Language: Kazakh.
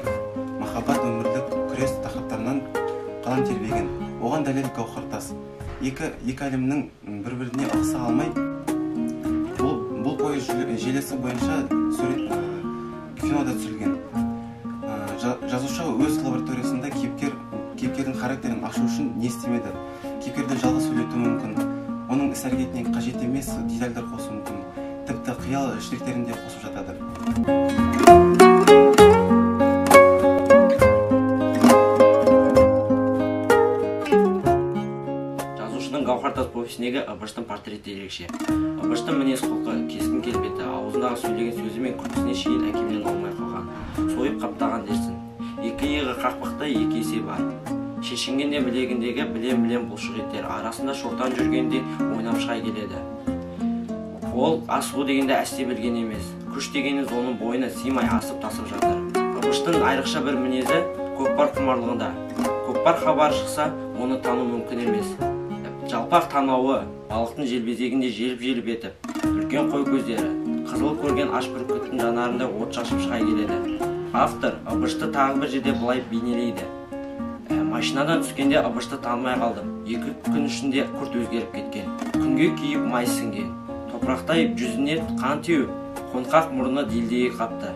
ерлік, махаббат, өмірлік күрес тақырыптарынан қалам тербеген. Оған дәлел Гауһартас. Екі әлемнің бір-біріне ығыса алмай, бұл пойыз желісі бойынша кинода түсірілген. Жазушы өз лабораториясында кейіпкердің характерін ашу үшін не істемеді? Кейіпкерді жалғыз сөйлетуі мүмкін, оның іс-әрекетіне қажет емес детальдар қосу мүмкін, тіпті қиял штрихтерін де қосып жатады. Жазушының Гауһартас повесіндегі Ыбырыштың портреті ерекше. Ыбырыштың мінез-құлқы, кескін келбеті, аузындағы сөйлеген сөзі мен күлкісіне шейін әкемнен алмай қалған. Сойып қаптаған дерсін. Екі иығы қақпақта екі есе бар. Шешінгенде білегіндегі білем бұлшық еттер арасында шортан жүргенде ойнап шыға келеді. Ол асығу дегенде әсте білген емес. Күш дегеніңіз оның бойына сыймай асып-тасып жатыр. Ыбырыштың айрықша бір мінезі көкпар құмарлығында. Көкпар хабар шықса, оны тану мүмкін емес. Жалпақ танауы, балықтың желбезегінде желіп етіп, үлкен қой көздері, қызыл көрген аш бүркіттің жанарында от шашып шыға келеді. Автор Ыбырышты тағы бір жерде былай бейнелейді. Машинадан түскенде Ыбырышты танымай қалдым. 2 күн ішінде күрт өзгеріп кеткен. Күнге күйіп май сіңген. Топырақтай жүзіне қан теуіп, қонқақ мұрны делдей қапты.